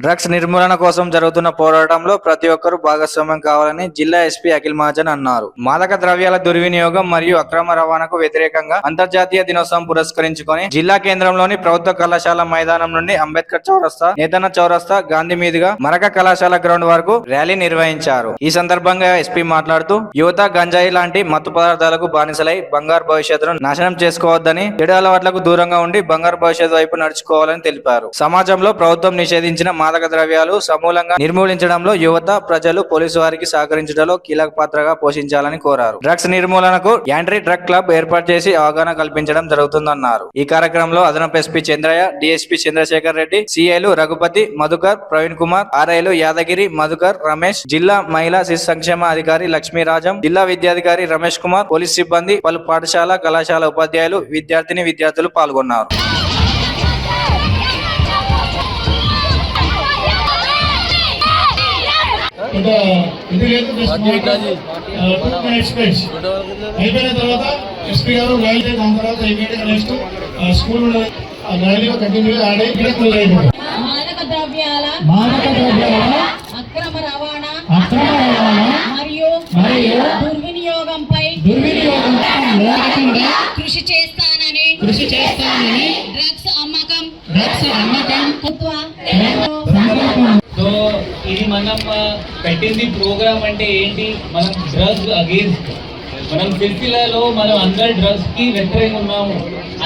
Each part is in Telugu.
డ్రగ్స్ నిర్మూలన కోసం జరుగుతున్న పోరాటంలో ప్రతి ఒక్కరూ భాగస్వామ్యం కావాలని జిల్లా ఎస్పీ అఖిల్ మహాజన్ అన్నారు. మాదక ద్రవ్యాల దుర్వినియోగం మరియు అక్రమ రవాణాకు వ్యతిరేకంగా అంతర్జాతీయ దినోత్సవం పురస్కరించుకొని జిల్లా కేంద్రంలోని ప్రభుత్వ కళాశాల మైదానం నుండి అంబేద్కర్ చౌరస్తా, నేతన్న చౌరస్తా, గాంధీ మీదుగా మరక కళాశాల గ్రౌండ్ వరకు ర్యాలీ నిర్వహించారు. ఈ సందర్భంగా ఎస్పీ మాట్లాడుతూ యువత గంజాయి లాంటి మత్తు పదార్థాలకు బానిసలై బంగారు భవిష్యత్తును నాశనం చేసుకోవద్దని, చెడు అలవాట్లకు దూరంగా ఉండి బంగారు భవిష్యత్తు వైపు నడుచుకోవాలని తెలిపారు. సమాజంలో ప్రభుత్వం నిషేధించిన మాదక ద్రవ్యాలు సమూలంగా నిర్మూలించడంలో యువత, ప్రజలు, పోలీసు వారికి సహకరించడంలో కీలక పాత్రగా పోషించాలని కోరారు. డ్రగ్స్ నిర్మూలనకు యాంటీ డ్రగ్ క్లబ్ ఏర్పాటు చేసి అవగాహన కల్పించడం జరుగుతుందన్నారు. ఈ కార్యక్రమంలో అదనపు ఎస్పీ చంద్రయ్య, డిఎస్పీ చంద్రశేఖర్ రెడ్డి, సిఐలు రఘుపతి, మధుకర్, ప్రవీణ్ కుమార్, ఆర్ఐలు యాదగిరి, మధుకర్, రమేష్, జిల్లా మహిళా శిశు సంక్షేమ అధికారి లక్ష్మీరాజం, జిల్లా విద్యాధికారి రమేష్ కుమార్, పోలీస్ సిబ్బంది, పలు పాఠశాల, కళాశాల ఉపాధ్యాయులు, విద్యార్థులు పాల్గొన్నారు. అయిపోయిన తర్వాత ఎస్పీ గారు రైల్వే దాని తర్వాత ఇమీడియట్ నెక్స్ట్ స్కూల్ రైల్వే కంటిన్యూగా ఆడే మాదక ద్రవ్యాల అక్రమ రవాణా మరియు దుర్వినియోగంపై కృషి చేస్తానని డ్రగ్స్ అమ్మకం సో ఇది మనం పెట్టింది ప్రోగ్రామ్ అంటే ఏంటి, మనం డ్రగ్స్ అగేన్స్ట్, మనం సిరిసిల్లలో మనం అందరు డ్రగ్స్ కి వ్యతిరేకంగా ఉన్నాము.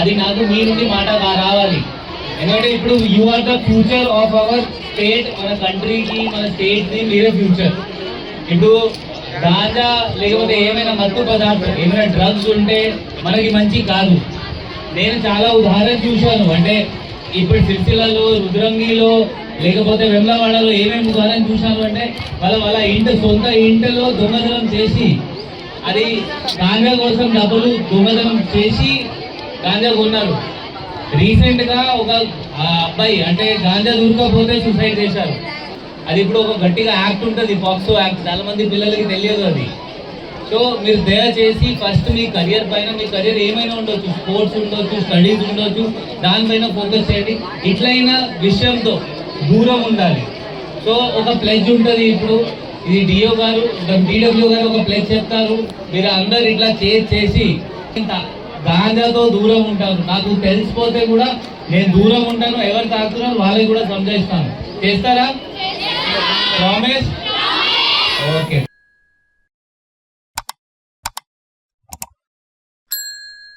అది నాకు మీ నుండి మాట రావాలి. ఎందుకంటే ఇప్పుడు you are the future of our state, మన కంట్రీకి, మన స్టేట్ ని మీరే ఫ్యూచర్. ఇప్పుడు గాంజా లేకపోతే ఏమైనా మత్తు పదార్థం, ఏమైనా డ్రగ్స్ ఉంటే మనకి మంచి కాదు. నేను చాలా ఉదాహరణ చూశాను. అంటే ఇప్పుడు సిరిసిల్లలో, రుద్రంగిలో, లేకపోతే వెమ్లవాడలో ఏమేమి ఉదాహరణ చూశాను అంటే వాళ్ళ సొంత ఇంటిలో దొంగతనం చేసి, అది గాంజా కోసం డబ్బులు దొంగతనం చేసి గాంజా కొన్నారు. రీసెంట్గా ఒక అబ్బాయి అంటే గాంజా దొరకకపోతే సూసైడ్ చేశారు. అది ఇప్పుడు ఒక గట్టిగా యాక్ట్ ఉంటుంది, పాక్సో యాక్ట్. చాలా మంది పిల్లలకి తెలియదు అది. సో మీరు దయచేసి ఫస్ట్ మీ కెరియర్ పైన, మీ కెరియర్ ఏమైనా ఉండొచ్చు, స్పోర్ట్స్ ఉండొచ్చు, స్టడీస్ ఉండొచ్చు, దానిపైన ఫోకస్ చేయండి. ఇట్లయినా విషయంతో దూరం ఉండాలి. సో ఒక ప్లెడ్జ్ ఉంటుంది. ఇప్పుడు ఇది డిఓ గారు, డిడబ్ల్యూ గారు ఒక ప్లెడ్జ్ చెప్తారు. మీరు అందరు ఇట్లా చేసి గాంజాతో దూరం ఉంటారు. నాకు తెలిసిపోతే కూడా నేను దూరం ఉంటాను. ఎవరు తాకుతున్నారు వాళ్ళకి కూడా సంజయిస్తాను. చేస్తారా? ప్రామిస్? ఓకే.